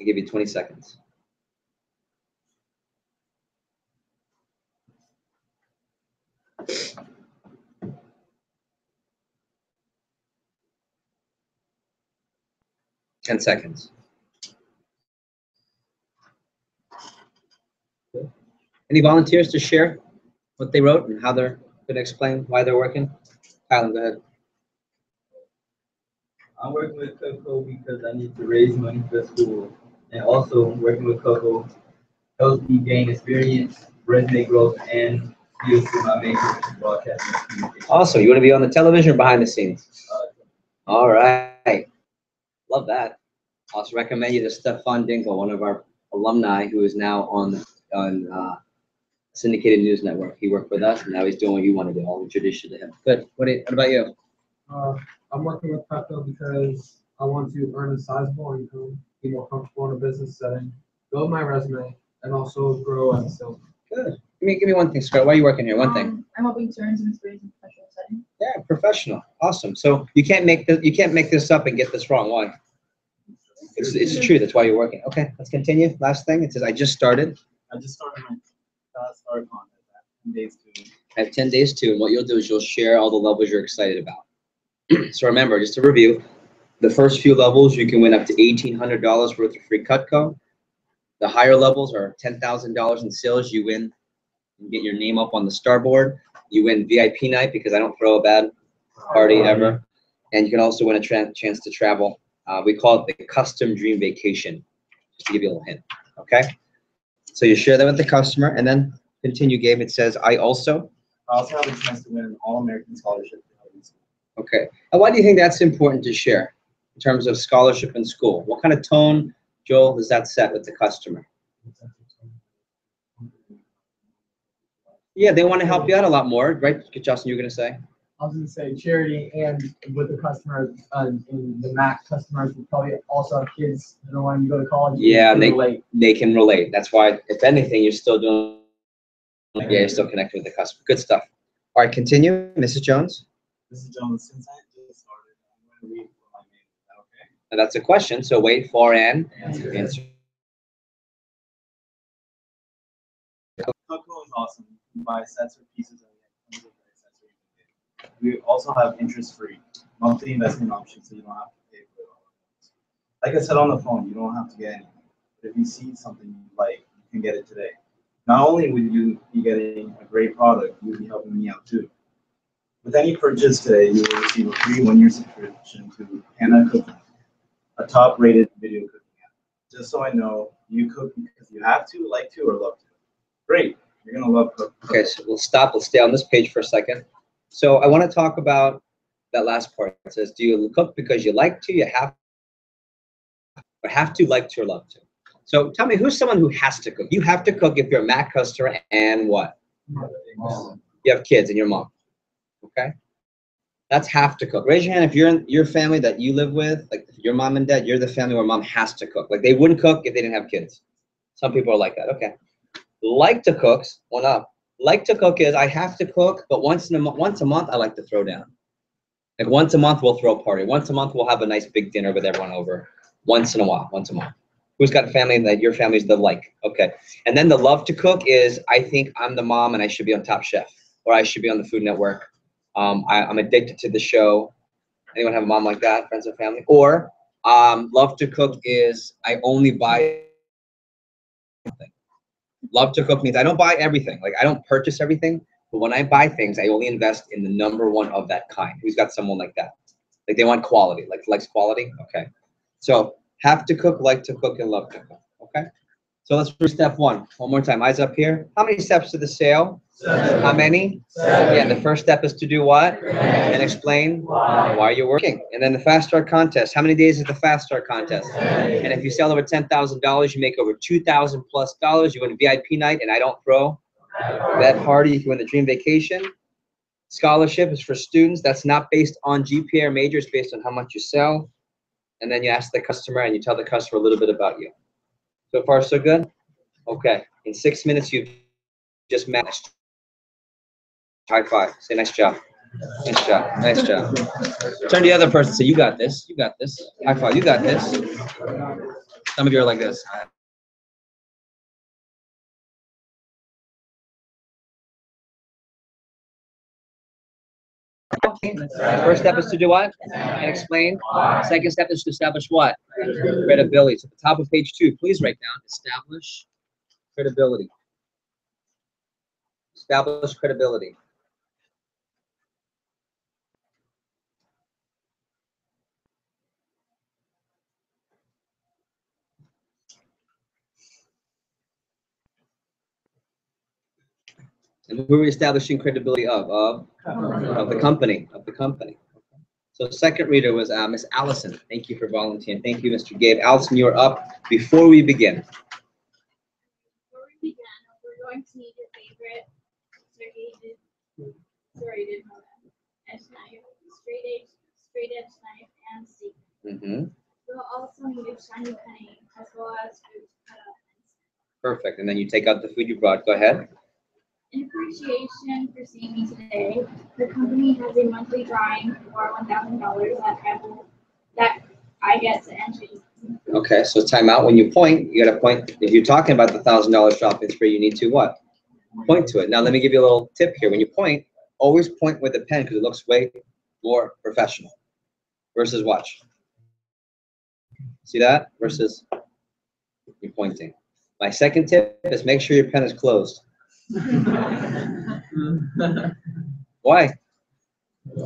I'll give you 20 seconds. Ten seconds. Any volunteers to share what they wrote and how they're going to explain why they're working? Kylan, go ahead. I'm working with Coco because I need to raise money for school. And also working with Coco helps me gain experience, resume growth, and skills for my major broadcasting and communication. Also, you want to be on the television or behind the scenes? All right. Love that. I also recommend you to Stefan Dingle, one of our alumni who is now on Syndicated News Network. He worked with us, and now he's doing what you want to do. I'll introduce you to him. Good. What about you? I'm working with Pepco because I want to earn a sizable income, be more comfortable in a business setting, build my resume, and also grow as a salesman. Good. Give me one thing, Scott. Why are you working here? One thing. I'm hoping to earn some experience in professional setting. Yeah, professional. Awesome. So you can't make this up and get this wrong. Why? It's the truth. That's why you're working. Okay, let's continue. Last thing. It says I just started. I just started my start contest at 10 days to. I have 10 days too, and what you'll do is you'll share all the levels you're excited about. So remember, just to review, the first few levels you can win up to $1,800 worth of free Cutco. The higher levels are $10,000 in sales. You win and get your name up on the starboard. You win VIP night because I don't throw a bad party ever. And you can also win a chance to travel. We call it the custom dream vacation, just to give you a little hint. Okay? So you share that with the customer and then continue, Gabe. It says, I also have a chance to win an All-American scholarship. Okay. And why do you think that's important to share in terms of scholarship in school? What kind of tone, Joel, does that set with the customer? Yeah, they want to help you out a lot more, right? Justin, you were going to say? I was going to say charity, and with the customers, in the MAC customers will probably also have kids that are wanting to go to college. Yeah, they can relate. That's why, if anything, you're still doing, yeah, you're still connected with the customer. Good stuff. All right, continue. Mrs. Jones? Mrs. Jones, since I just started, I'm going to read for my name. Is that okay? And that's a question, so wait for an answer. Coco is awesome. You can buy sets or pieces of it. We also have interest-free monthly investment options, so you don't have to pay for it all at once. Like I said on the phone, you don't have to get anything. But if you see something you like, you can get it today. Not only would you be getting a great product, you'll be helping me out too. With any purchase today, you will receive a free 1-year subscription to Hannah Cooking, a top-rated video cooking app. Just so I know, you cook because you have to, like to, or love to. Great, you're gonna love cooking. Okay, so we'll stop. Let's stay on this page for a second. So I want to talk about that last part. It says, do you cook because you like to, you have to, like to, or love to? So tell me, who's someone who has to cook? You have to cook if you're a Mac customer and what? Mom. You have kids and your mom. Okay? That's have to cook. Raise your hand if you're in your family that you live with, like your mom and dad, you're the family where mom has to cook. Like they wouldn't cook if they didn't have kids. Some people are like that. Okay. Like to cook, one up. Like to cook is I have to cook, but once a month I like to throw down. Like once a month we'll throw a party. Once a month we'll have a nice big dinner with everyone over. Once in a while, once a month. Who's got a family that your family's the like? Okay. And then the love to cook is I think I'm the mom and I should be on Top Chef or I should be on the Food Network. I'm addicted to the show. Anyone have a mom like that, friends and family? Or love to cook is I only buy Love to cook means I don't buy everything. Like I don't purchase everything, but when I buy things, I only invest in the number one of that kind. Who's got someone like that? Like they want quality, like likes quality. Okay. So have to cook, like to cook, and love to cook. Okay. So let's do step one more time. Eyes up here. How many steps to the sale? 7. How many? 7. Yeah, the first step is to do what? And explain why you're working. And then the fast start contest. How many days is the fast start contest? 10. And if you sell over $10,000, you make over $2,000 plus. You win a VIP night, and I don't throw that party. You can win the dream vacation. Scholarship is for students. That's not based on GPA or major. It's based on how much you sell. And then you ask the customer, and you tell the customer a little bit about you. So far, so good? Okay. In 6 minutes, you've just managed. High five. Say nice job. Nice job. Nice job. Turn to the other person and say, you got this. You got this. High five. You got this. Some of you are like this. First step is to do what? And explain. Second step is to establish what? Credibility. So at the top of page 2, please write down establish credibility. Establish credibility. And who are we establishing credibility of? Of the company. Of the company. So the second reader was Miss Allison. Thank you for volunteering. Thank you, Mr. Gabe. Allison, you're up. Before we begin. Before we begin, we're going to need your favorite serrated edge knife, straight edge knife, and steak. We'll also need a shiny penny as well as food to cut up and snip. Perfect. And then you take out the food you brought. Go ahead. In appreciation for seeing me today, the company has a monthly drawing for $1,000 that I get to enter. Okay, so time out. When you point, you got to point. If you're talking about the $1,000 shopping spree, you need to what? Point to it. Now, let me give you a little tip here. When you point, always point with a pen because it looks way more professional. Versus watch. See that? Versus you're pointing. My second tip is make sure your pen is closed. Why? Yeah,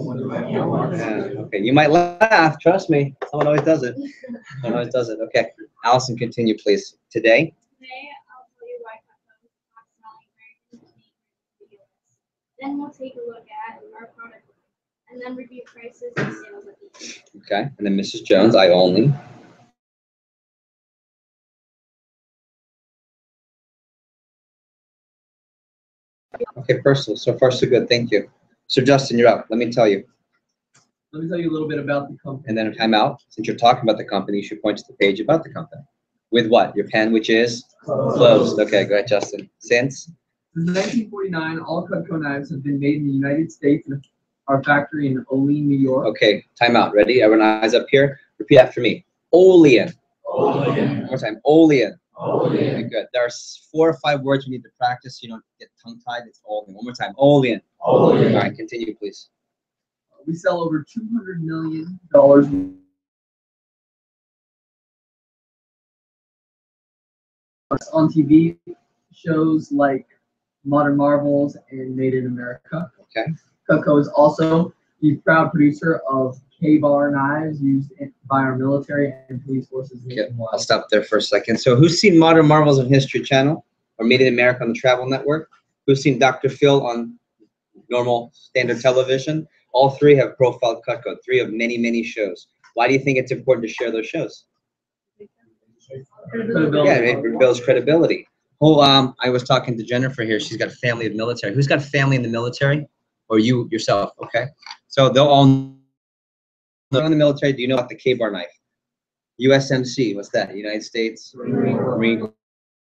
okay, you might laugh. Trust me. Someone always does it. Someone always does it. Okay, Allison, continue, please. Today. Today, I'll tell you why Cutco is top selling American videos. Then we'll take a look at our product line, and then review prices and sales at the end. Okay, and then Mrs. Jones, I only. Okay, personal. So far, so good. Thank you. So Justin, you're up. Let me tell you. Let me tell you a little bit about the company. And then a timeout. Since you're talking about the company, you should point to the page about the company. With what? Your pen, which is closed. Okay, go ahead, Justin. Since? Since 1949, all Cutco knives have been made in the United States in our factory in Olean, New York. Okay, timeout. Ready? Everyone eyes up here. Repeat after me. Olean. Olean. One more time. Olean. Olean. Okay, good. There are 4 or 5 words you need to practice so you don't get tongue-tied. It's Olean. One more time. Olean. Olean. All right, continue, please. We sell over $200 million on TV shows like Modern Marvels and Made in America. Okay. Cutco is also the proud producer of K-bar knives used by our military and police forces nationwide. I'll stop there for a second. So who's seen Modern Marvels on History Channel or Made in America on the Travel Network? Who's seen Dr. Phil on normal standard television? All 3 have profiled Cutco, 3 of many, many shows. Why do you think it's important to share those shows? Yeah, it builds credibility. Oh, I was talking to Jennifer here. She's got a family of military. Who's got family in the military? Or you yourself, okay? So they'll all know in the military. Do you know about the K-bar knife? USMC, what's that? United States Marine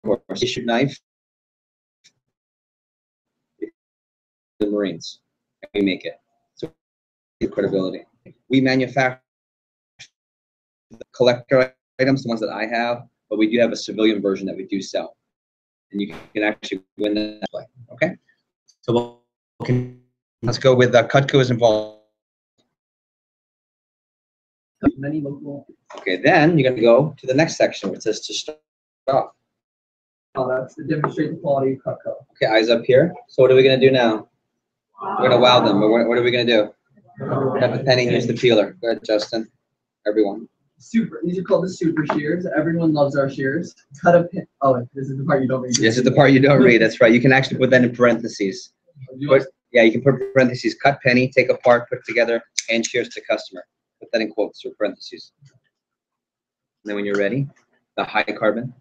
Corps issued knife. The Marines, we make it. So credibility. We manufacture the collector items, the ones that I have, but we do have a civilian version that we do sell, and you can actually win that way. Okay, so let's go with Cutco is involved. Many local. Okay, then you're going to go to the next section, which says to start off. products that demonstrate the quality of Cutco. Okay, eyes up here. So what are we gonna do now? We're gonna wow them. But what are we gonna do? Cut the penny, use the peeler. Go ahead, Justin. Everyone. Super. These are called the super shears. Everyone loves our shears. Cut a pin. Oh, this is the part you don't read. This is the part you don't read. That's right. You can actually put that in parentheses. Yeah, you can put parentheses. Cut penny, take apart, put together, and shears to customer. Put that in quotes or parentheses. And then when you're ready, the high carbon.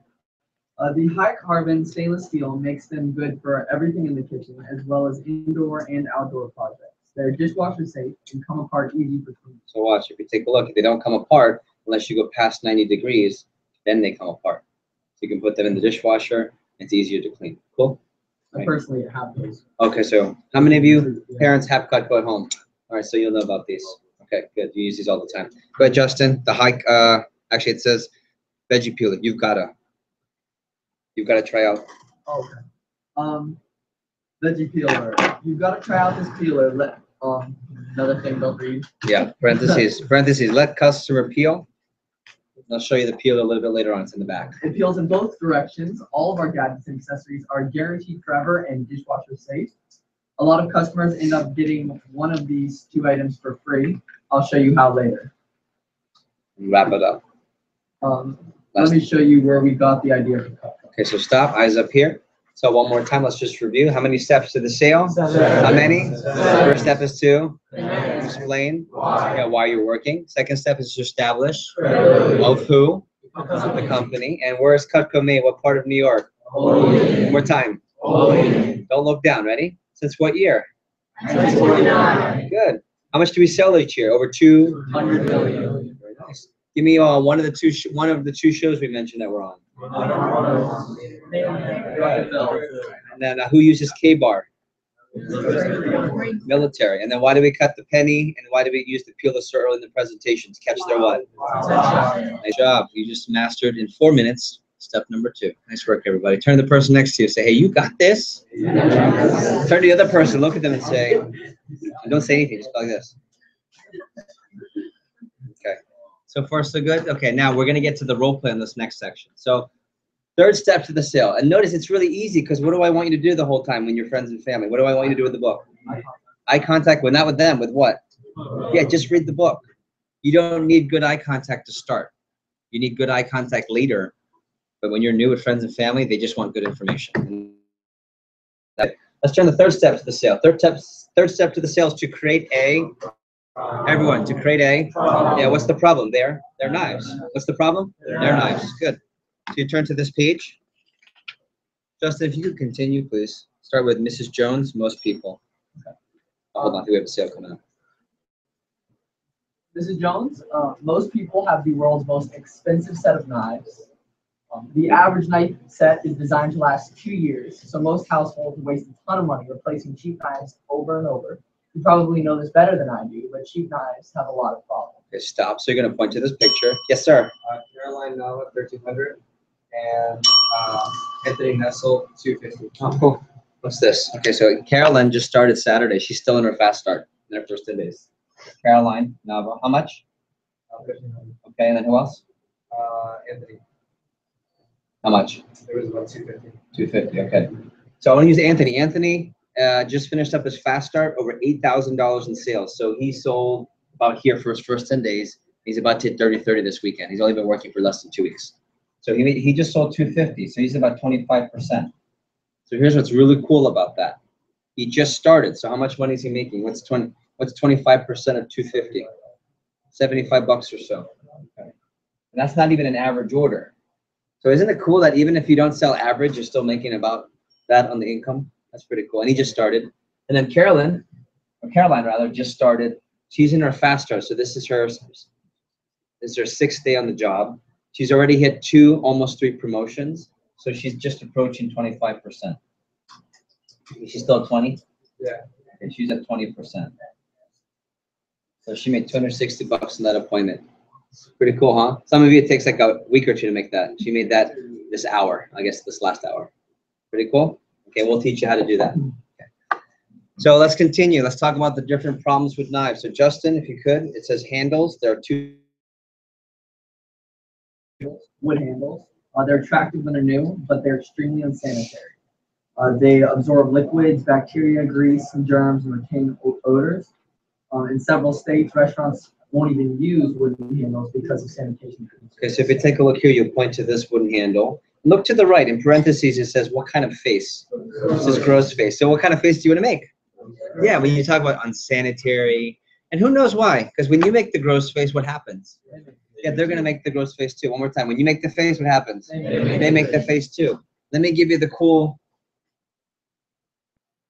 The high carbon stainless steel makes them good for everything in the kitchen, as well as indoor and outdoor projects. They're dishwasher safe and come apart easy for cleaning. So watch, if you take a look, if they don't come apart unless you go past 90 degrees, then they come apart. So you can put them in the dishwasher. It's easier to clean. Cool? I personally have those. Okay, so how many of you parents have Cutco at home? All right, so you'll know about these. Okay, good. You use these all the time. Go ahead, Justin. The high, actually it says veggie peeler. You've gotta try out. Okay. Veggie peeler. You've got to try out this peeler. Another thing, don't read. Yeah, parentheses. Let customer peel. I'll show you the peel a little bit later on. It's in the back. It peels in both directions. All of our gadgets and accessories are guaranteed forever and dishwasher safe. A lot of customers end up getting one of these 2 items for free. I'll show you how later. Wrap it up. Let me show you where we got the idea from. Okay, so stop. Eyes up here. So one more time, let's just review. How many steps to the sale? 7. How many? 7. First step is to explain why you're working. Second step is to establish of who? The company. And where is Cutco made? What part of New York? One more time. Don't look down. Ready? Since what year? 1949. Good. How much do we sell each year? Over 200 million. Very nice. Give me one of the two shows we mentioned that we're on. And then who uses K-bar? Military. And then why do we cut the penny? And why do we use the peeler so early in the presentations? Catch their what? Nice job. You just mastered in 4 minutes. Step number 2. Nice work, everybody. Turn to the person next to you. Say, hey, you got this. Turn to the other person. Look at them and say, don't say anything. Just go like this. Okay. So far, so good. Okay, now we're going to get to the role play in this next section. So 3rd step to the sale. And notice it's really easy because what do I want you to do the whole time when you're friends and family? What do I want you to do with the book? Eye contact, not with them, with what? Yeah, just read the book. You don't need good eye contact to start. You need good eye contact later. But when you're new with friends and family, they just want good information. Let's turn the 3rd step to the sale. Third step to the sale is to create what's the problem? They're knives. What's the problem? They're knives. Good. So you turn to this page. Justin, if you could continue, please. Start with Mrs. Jones, most people. Okay. Hold on, we have a sale coming up. Mrs. Jones, most people have the world's most expensive set of knives. The average knife set is designed to last 2 years, so most households waste a ton of money replacing cheap knives over and over. You probably know this better than I do, but cheap knives have a lot of problems. Okay, stop. So you're going to point to this picture. Yes, sir. Caroline Nava, 1300, and Anthony Nessel, 250. Oh, cool. What's this? Okay, so Caroline just started Saturday. She's still in her fast start in her first 10 days. Caroline Nava. How much? 1500. Okay, and then who else? Anthony. How much? It was about 250. 250. Okay. So I want to use Anthony. Anthony just finished up his fast start, over $8,000 in sales. So he sold about here for his first 10 days. He's about to hit 30-30 this weekend. He's only been working for less than 2 weeks. So he just sold 250. So he's about 25%. So here's what's really cool about that. He just started. So how much money is he making? What's 25% of 250? 75 bucks or so. Okay. And that's not even an average order. So isn't it cool that even if you don't sell average, you're still making about that on the income? That's pretty cool. And he just started. And then Caroline rather, just started. She's in her fast start. So this is her 6th day on the job. She's already hit 2, almost 3 promotions. So she's just approaching 25%. She's still at 20? Yeah. Okay, she's at 20%. So she made 260 bucks in that appointment. Pretty cool, huh? Some of you, it takes like a week or 2 to make that. She made that this hour, I guess this last hour. Pretty cool? Okay, we'll teach you how to do that. Okay. So let's continue. Let's talk about the different problems with knives. So Justin, if you could, it says handles. There are 2 wood handles. They're attractive when they're new, but they're extremely unsanitary. They absorb liquids, bacteria, grease, and germs, and retain odors. In several states, restaurants won't even use wooden handles because of sanitation concerns. Okay, so if you take a look here, you'll point to this wooden handle. Look to the right. In parentheses, it says, what kind of face? It says gross face. So what kind of face do you want to make? Yeah, when you talk about unsanitary, and who knows why? Because when you make the gross face, what happens? Yeah, they're going to make the gross face too. One more time. When you make the face, what happens? They make the face too. Let me give you the cool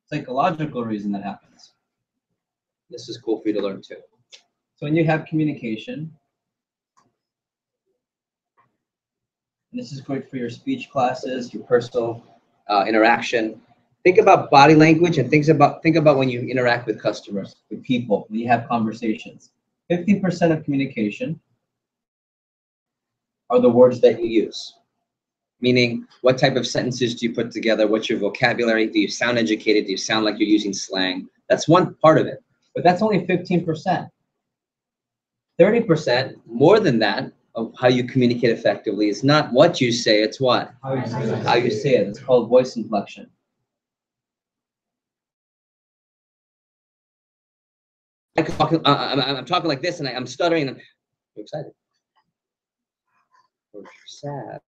psychological reason that happens. This is cool for you to learn too. So when you have communication, and this is great for your speech classes, your personal interaction. Think about body language and think about when you interact with customers, with people, when you have conversations. 50% of communication are the words that you use. Meaning, what type of sentences do you put together? What's your vocabulary? Do you sound educated? Do you sound like you're using slang? That's one part of it, but that's only 15%. 30%, more than that, of how you communicate effectively is not what you say, it's what? How you say it. It's called voice inflection. I'm talking like this and I'm stuttering and I'm excited. Or if you're sad,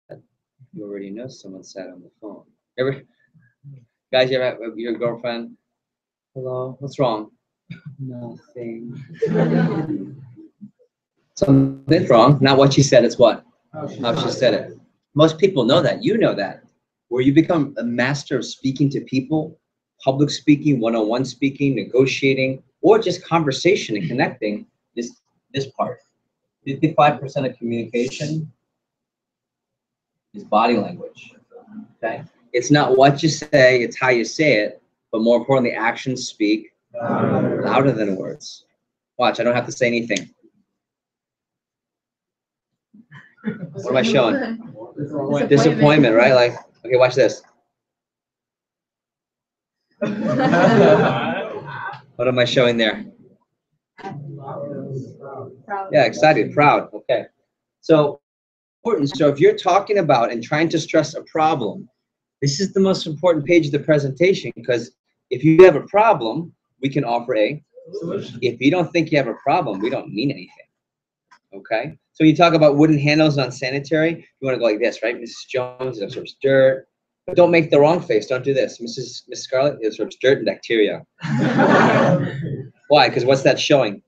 you already know someone's sad on the phone. Guys, you ever have your girlfriend? Hello, what's wrong? Nothing. Something's wrong. Not what she said, it's what? How she said it. Most people know that. You know that. Where you become a master of speaking to people, public speaking, one-on-one speaking, negotiating, or just conversation and connecting is this part. 55% of communication is body language. Okay? It's not what you say, it's how you say it, but more importantly, actions speak louder than words. Watch, I don't have to say anything. What am I showing? Disappointment, right? Like, okay, watch this. What am I showing there? Yeah, excited, proud. Okay. So important. So if you're talking about and trying to stress a problem, this is the most important page of the presentation, because if you have a problem, we can offer a solution. If you don't think you have a problem, we don't mean anything. Okay? So you talk about wooden handles on sanitary, you want to go like this, right? Mrs. Jones, it absorbs dirt. But don't make the wrong face. Don't do this. Miss Scarlett, it absorbs dirt and bacteria. Why? Because what's that showing?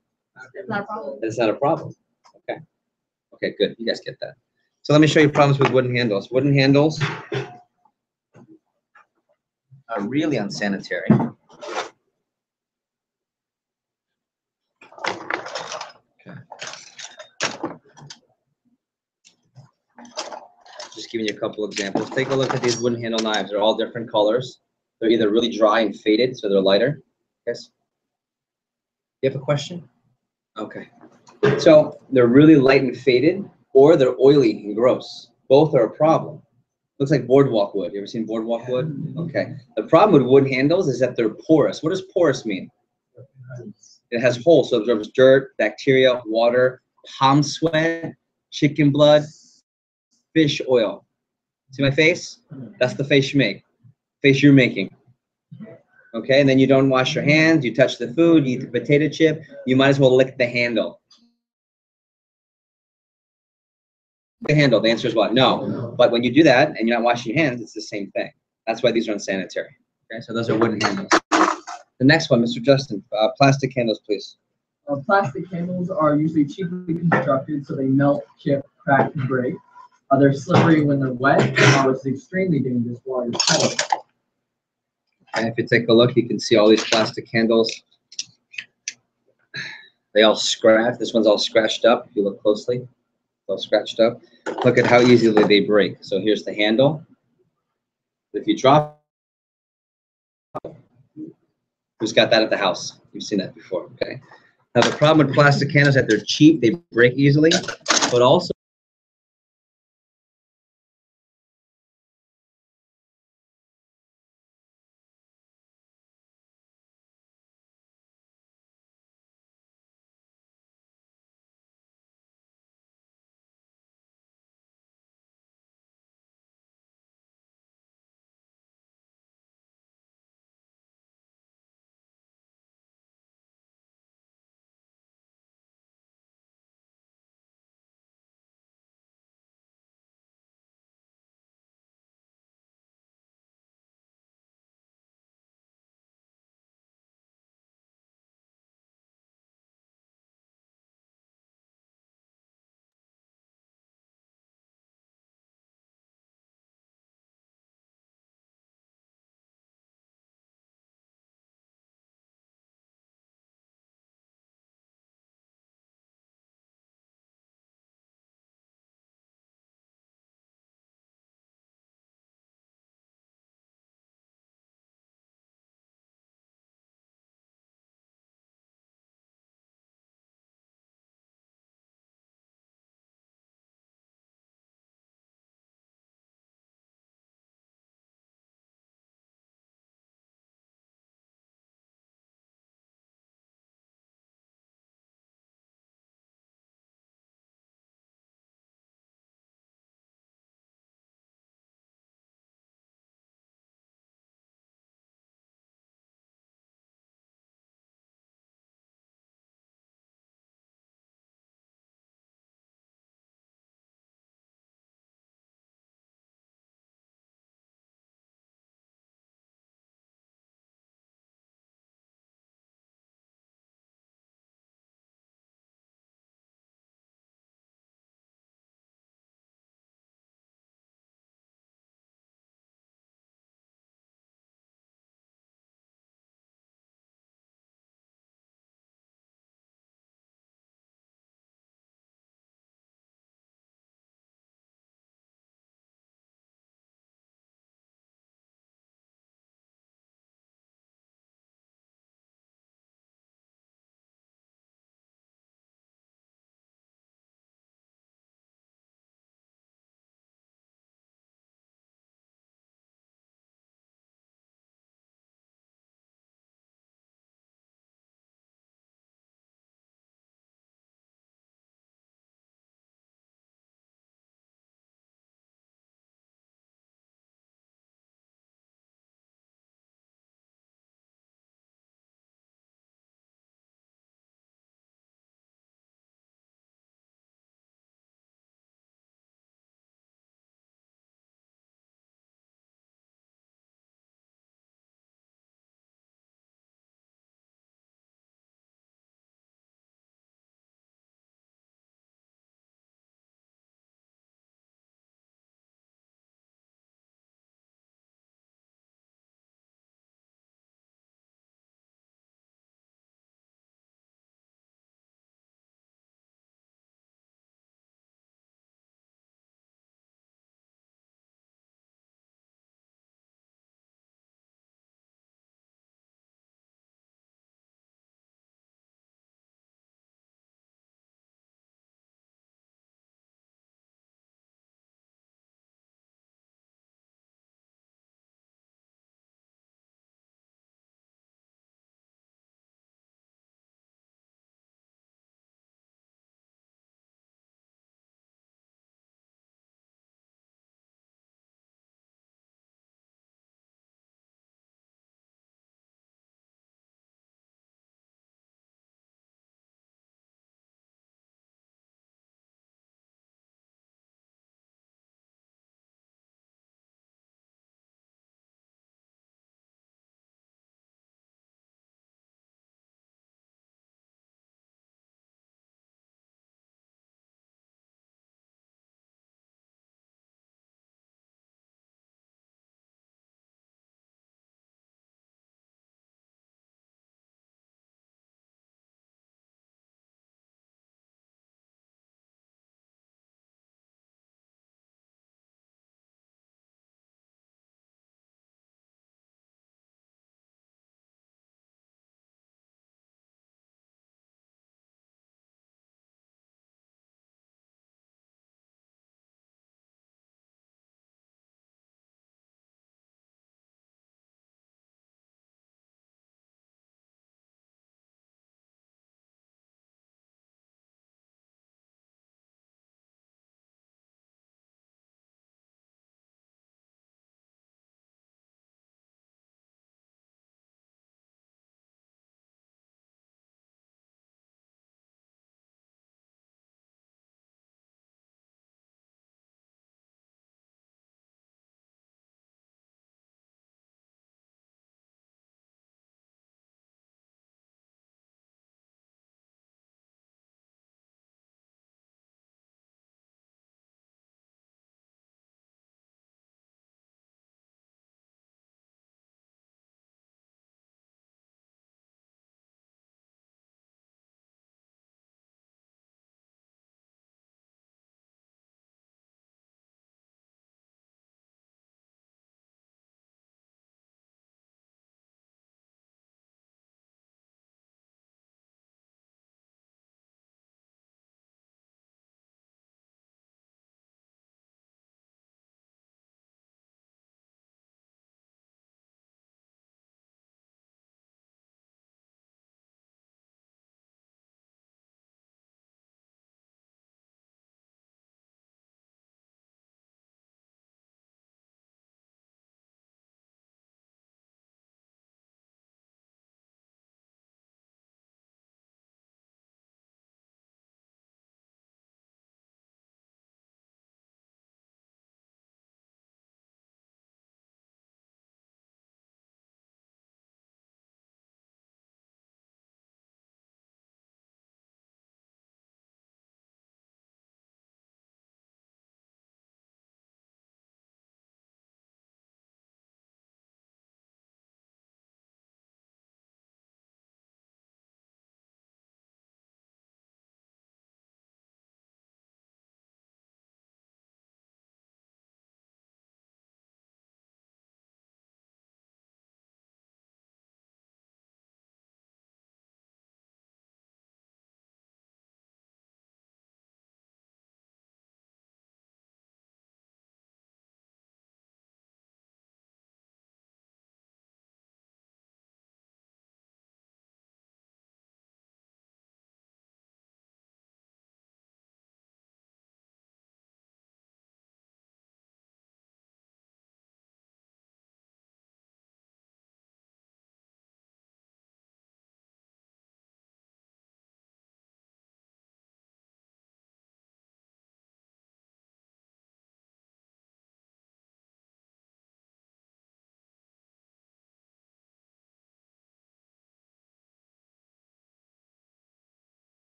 It's not a problem. It's not a problem. Okay. Okay, good. You guys get that. So let me show you problems with wooden handles. Wooden handles are really unsanitary. Okay. Just giving you a couple examples. Take a look at these wooden handle knives. They're all different colors. They're either really dry and faded, so they're lighter. Yes? You have a question? Okay. So they're really light and faded, or they're oily and gross. Both are a problem. Looks like boardwalk wood. You ever seen boardwalk wood? Okay. The problem with wooden handles is that they're porous. What does porous mean? It has holes, so it absorbs dirt, bacteria, water, palm sweat, chicken blood, fish oil. See my face? That's the face you make. Face you're making. Okay, and then you don't wash your hands, you touch the food, you eat the potato chip, you might as well lick the handle. The handle, the answer is what? No. But when you do that and you're not washing your hands, it's the same thing. That's why these are unsanitary. Okay, so those are wooden handles. The next one, Mr. Justin, plastic handles, please. Plastic handles are usually cheaply constructed, so they melt, chip, crack, and break. They're slippery when they're wet, which is extremely dangerous while you're playing. And if you take a look, you can see all these plastic handles. They all scratch. This one's all scratched up. If you look closely, it's all scratched up. Look at how easily they break. So here's the handle. If you drop, who's got that at the house? You've seen that before, okay? Now the problem with plastic handles is that they're cheap, they break easily, but also